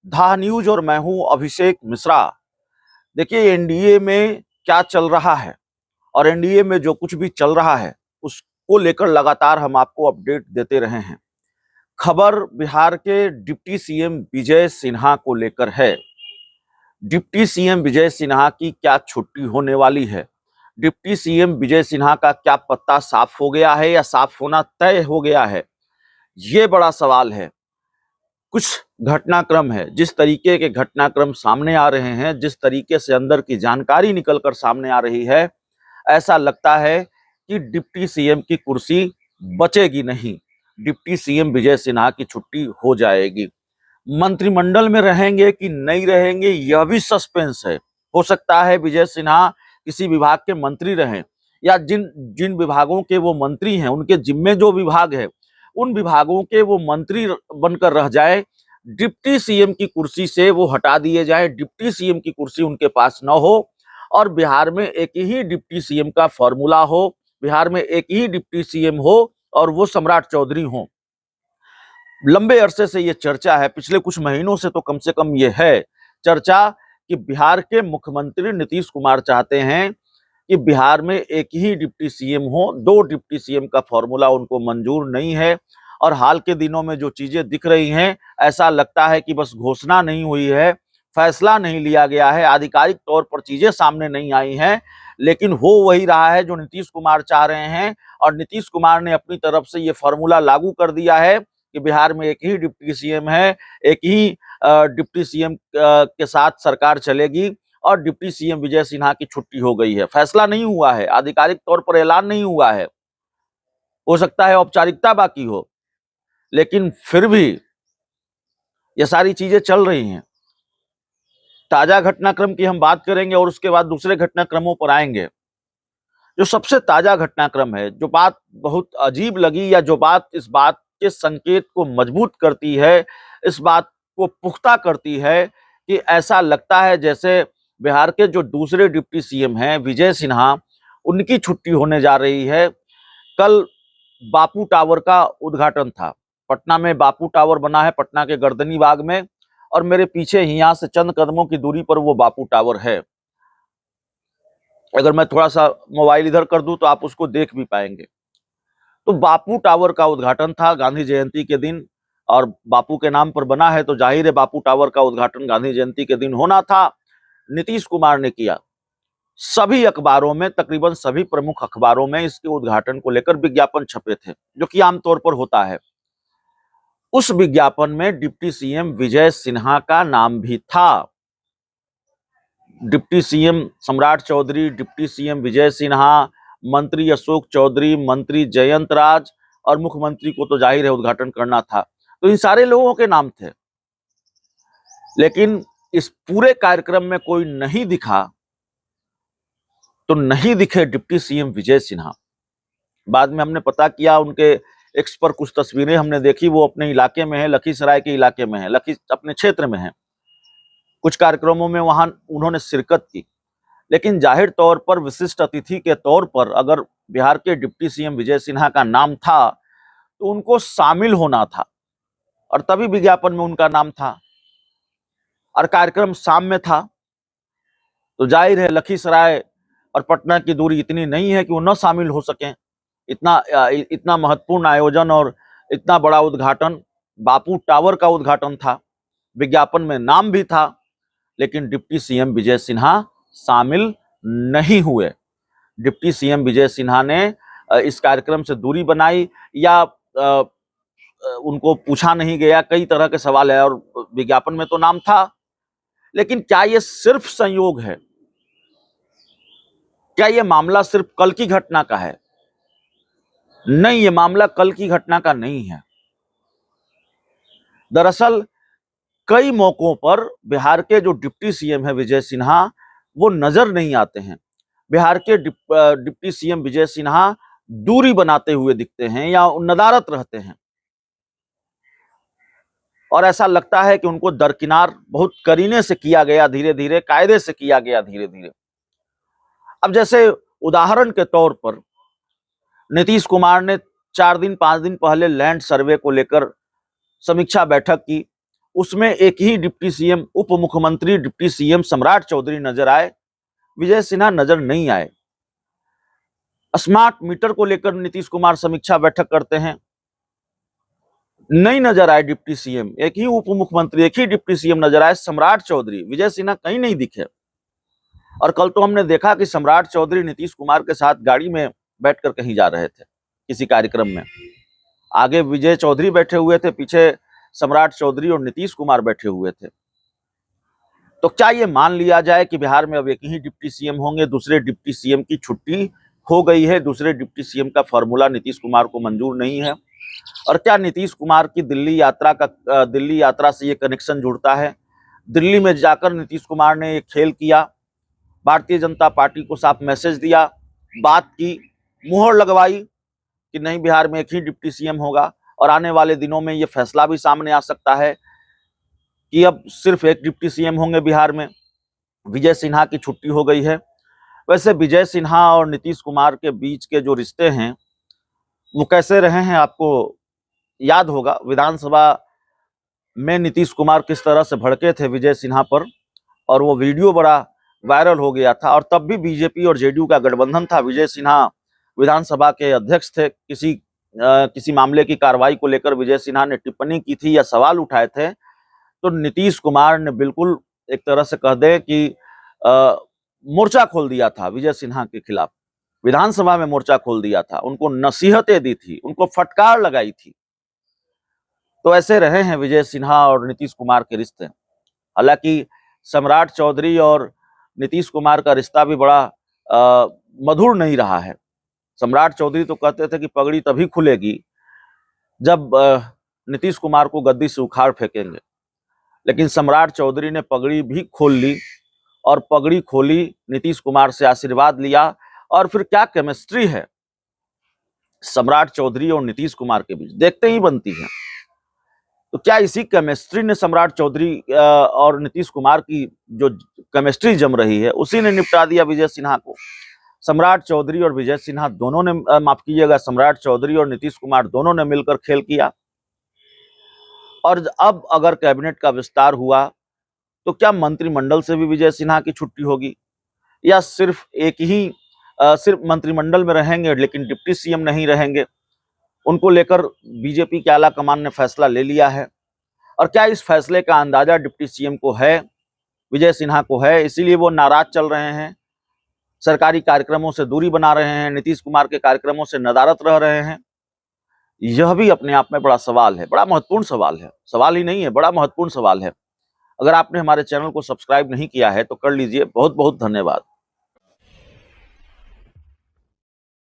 धा न्यूज और मैं हूं अभिषेक मिश्रा। देखिए, एनडीए में क्या चल रहा है और एनडीए में जो कुछ भी चल रहा है उसको लेकर लगातार हम आपको अपडेट देते रहे हैं। खबर बिहार के डिप्टी सीएम विजय सिन्हा को लेकर है। डिप्टी सीएम विजय सिन्हा की क्या छुट्टी होने वाली है? डिप्टी सीएम विजय सिन्हा का क्या पत्ता साफ हो गया है या साफ होना तय हो गया है? ये बड़ा सवाल है। कुछ घटनाक्रम है, जिस तरीके के घटनाक्रम सामने आ रहे हैं, जिस तरीके से अंदर की जानकारी निकलकर सामने आ रही है, ऐसा लगता है कि डिप्टी सीएम की कुर्सी बचेगी नहीं। डिप्टी सीएम विजय सिन्हा की छुट्टी हो जाएगी। मंत्रिमंडल में रहेंगे कि नहीं रहेंगे, यह भी सस्पेंस है। हो सकता है विजय सिन्हा किसी विभाग के मंत्री रहें या जिन जिन विभागों के वो मंत्री हैं, उनके जिम्मे जो विभाग है, उन विभागों के वो मंत्री बनकर रह जाए। डिप्टी सीएम की कुर्सी से वो हटा दिए जाए, डिप्टी सीएम की कुर्सी उनके पास न हो और बिहार में एक ही डिप्टी सीएम का फॉर्मूला हो, बिहार में एक ही डिप्टी सीएम हो और वो सम्राट चौधरी हो। लंबे अरसे से ये चर्चा है, पिछले कुछ महीनों से तो कम से कम ये है चर्चा कि बिहार के मुख्यमंत्री नीतीश कुमार चाहते हैं कि बिहार में एक ही डिप्टी सीएम हो। दो डिप्टी सीएम का फॉर्मूला उनको मंजूर नहीं है और हाल के दिनों में जो चीजें दिख रही हैं, ऐसा लगता है कि बस घोषणा नहीं हुई है, फैसला नहीं लिया गया है, आधिकारिक तौर पर चीजें सामने नहीं आई हैं, लेकिन हो वही रहा है जो नीतीश कुमार चाह रहे हैं। और नीतीश कुमार ने अपनी तरफ से ये फॉर्मूला लागू कर दिया है कि बिहार में एक ही डिप्टी सीएम है, एक ही डिप्टी सीएम के साथ सरकार चलेगी और डिप्टी सीएम विजय सिन्हा की छुट्टी हो गई है। फैसला नहीं हुआ है, आधिकारिक तौर पर ऐलान नहीं हुआ है, हो सकता है औपचारिकता बाकी हो, लेकिन फिर भी ये सारी चीजें चल रही हैं। ताजा घटनाक्रम की हम बात करेंगे और उसके बाद दूसरे घटनाक्रमों पर आएंगे। जो सबसे ताजा घटनाक्रम है, जो बात बहुत अजीब लगी या जो बात इस बात के संकेत को मजबूत करती है, इस बात को पुख्ता करती है कि ऐसा लगता है जैसे बिहार के जो दूसरे डिप्टी सीएम हैं विजय सिन्हा, उनकी छुट्टी होने जा रही है। कल बापू टावर का उद्घाटन था। पटना में बापू टावर बना है, पटना के गर्दनी बाग में, और मेरे पीछे ही यहाँ से चंद कदमों की दूरी पर वो बापू टावर है। अगर मैं थोड़ा सा मोबाइल इधर कर दूं तो आप उसको देख भी पाएंगे। तो बापू टावर का उद्घाटन था गांधी जयंती के दिन, और बापू के नाम पर बना है तो जाहिर है बापू टावर का उद्घाटन गांधी जयंती के दिन होना था। नीतीश कुमार ने किया। सभी अखबारों में, तकरीबन सभी प्रमुख अखबारों में इसके उद्घाटन को लेकर विज्ञापन छपे थे, जो कि आमतौर पर होता है। उस विज्ञापन में डिप्टी सीएम विजय सिन्हा का नाम भी था। डिप्टी सीएम सम्राट चौधरी, डिप्टी सीएम विजय सिन्हा, मंत्री अशोक चौधरी, मंत्री जयंत राज और मुख्यमंत्री को तो जाहिर है उद्घाटन करना था। तो इन सारे लोगों के नाम थे, लेकिन इस पूरे कार्यक्रम में कोई नहीं दिखा। तो नहीं दिखे डिप्टी सीएम विजय सिन्हा। बाद में हमने पता किया, उनके एक्स पर कुछ तस्वीरें हमने देखी, वो अपने इलाके में है, लखीसराय के इलाके में है, अपने क्षेत्र में है। कुछ कार्यक्रमों में वहां उन्होंने शिरकत की, लेकिन जाहिर तौर पर विशिष्ट अतिथि के तौर पर अगर बिहार के डिप्टी सीएम विजय सिन्हा का नाम था तो उनको शामिल होना था, और तभी विज्ञापन में उनका नाम था। और कार्यक्रम शाम में था, तो जाहिर है लखीसराय और पटना की दूरी इतनी नहीं है कि वो न शामिल हो सकें। इतना महत्वपूर्ण आयोजन और इतना बड़ा उद्घाटन, बापू टावर का उद्घाटन था, विज्ञापन में नाम भी था, लेकिन डिप्टी सीएम विजय सिन्हा शामिल नहीं हुए। डिप्टी सीएम विजय सिन्हा ने इस कार्यक्रम से दूरी बनाई या उनको पूछा नहीं गया, कई तरह के सवाल है, और विज्ञापन में तो नाम था। लेकिन क्या यह सिर्फ संयोग है? क्या यह मामला सिर्फ कल की घटना का है? नहीं, यह मामला कल की घटना का नहीं है। दरअसल कई मौकों पर बिहार के जो डिप्टी सीएम है विजय सिन्हा, वो नजर नहीं आते हैं। बिहार के डिप्टी सीएम विजय सिन्हा दूरी बनाते हुए दिखते हैं या नदारत रहते हैं, और ऐसा लगता है कि उनको दरकिनार बहुत करीने से किया गया, धीरे धीरे कायदे से किया गया, धीरे धीरे। अब जैसे उदाहरण के तौर पर नीतीश कुमार ने 4 दिन 5 दिन पहले लैंड सर्वे को लेकर समीक्षा बैठक की उसमें एक ही डिप्टी सीएम, उप मुख्यमंत्री डिप्टी सीएम सम्राट चौधरी नजर आए, विजय सिन्हा नजर नहीं आए। स्मार्ट मीटर को लेकर नीतीश कुमार समीक्षा बैठक करते हैं, नहीं नजर आए डिप्टी सीएम। एक ही उप मुख्यमंत्री, एक ही डिप्टी सीएम नजर आए, सम्राट चौधरी, विजय सिन्हा कहीं नहीं दिखे। और कल तो हमने देखा कि सम्राट चौधरी नीतीश कुमार के साथ गाड़ी में बैठकर कहीं जा रहे थे किसी कार्यक्रम में। आगे विजय चौधरी बैठे हुए थे, पीछे सम्राट चौधरी और नीतीश कुमार बैठे हुए थे। तो क्या ये मान लिया जाए कि बिहार में अब एक ही डिप्टी सीएम होंगे, दूसरे डिप्टी सीएम की छुट्टी हो गई है, दूसरे डिप्टी सीएम का फॉर्मूला नीतीश कुमार को मंजूर नहीं है? और क्या नीतीश कुमार की दिल्ली यात्रा से ये कनेक्शन जुड़ता है? दिल्ली में जाकर नीतीश कुमार ने एक खेल किया, भारतीय जनता पार्टी को साफ मैसेज दिया, बात की, मुहर लगवाई कि नहीं बिहार में एक ही डिप्टी सीएम होगा। और आने वाले दिनों में ये फैसला भी सामने आ सकता है कि अब सिर्फ एक डिप्टी सीएम होंगे बिहार में। विजय सिन्हा की छुट्टी हो गई है। वैसे विजय सिन्हा और नीतीश कुमार के बीच के जो रिश्ते हैं वो कैसे रहे हैं, आपको याद होगा विधानसभा में नीतीश कुमार किस तरह से भड़के थे विजय सिन्हा पर, और वो वीडियो बड़ा वायरल हो गया था। और तब भी बीजेपी और जेडीयू का गठबंधन था। विजय सिन्हा विधानसभा के अध्यक्ष थे। किसी मामले की कार्रवाई को लेकर विजय सिन्हा ने टिप्पणी की थी या सवाल उठाए थे, तो नीतीश कुमार ने बिल्कुल एक तरह से कह दे कि मोर्चा खोल दिया था विजय सिन्हा के खिलाफ। विधानसभा में मोर्चा खोल दिया था, उनको नसीहतें दी थी, उनको फटकार लगाई थी। तो ऐसे रहे हैं विजय सिन्हा और नीतीश कुमार के रिश्ते। हालांकि सम्राट चौधरी और नीतीश कुमार का रिश्ता भी बड़ा मधुर नहीं रहा है। सम्राट चौधरी तो कहते थे कि पगड़ी तभी खुलेगी जब नीतीश कुमार को गद्दी से उखाड़ फेंकेंगे, लेकिन सम्राट चौधरी ने पगड़ी भी खोल ली, और पगड़ी खोली, नीतीश कुमार से आशीर्वाद लिया, और फिर क्या केमिस्ट्री है सम्राट चौधरी और नीतीश कुमार के बीच, देखते ही बनती है। तो क्या इसी केमिस्ट्री ने सम्राट चौधरी और नीतीश कुमार की जो केमिस्ट्री जम रही है उसी ने निपटा दिया विजय सिन्हा को? सम्राट चौधरी और विजय सिन्हा दोनों ने, माफ कीजिएगा, सम्राट चौधरी और नीतीश कुमार दोनों ने मिलकर खेल किया। और अब अगर कैबिनेट का विस्तार हुआ तो क्या मंत्रिमंडल से भी विजय सिन्हा की छुट्टी होगी, या सिर्फ मंत्रिमंडल में रहेंगे लेकिन डिप्टी सीएम नहीं रहेंगे? उनको लेकर बीजेपी के आला कमान ने फैसला ले लिया है। और क्या इस फैसले का अंदाजा डिप्टी सीएम को है, विजय सिन्हा को है, इसीलिए वो नाराज चल रहे हैं, सरकारी कार्यक्रमों से दूरी बना रहे हैं, नीतीश कुमार के कार्यक्रमों से नदारत रह रहे हैं? यह भी अपने आप में बड़ा सवाल है, बड़ा महत्वपूर्ण सवाल है। सवाल ही नहीं है, बड़ा महत्वपूर्ण सवाल है। अगर आपने हमारे चैनल को सब्सक्राइब नहीं किया है तो कर लीजिए। बहुत बहुत धन्यवाद।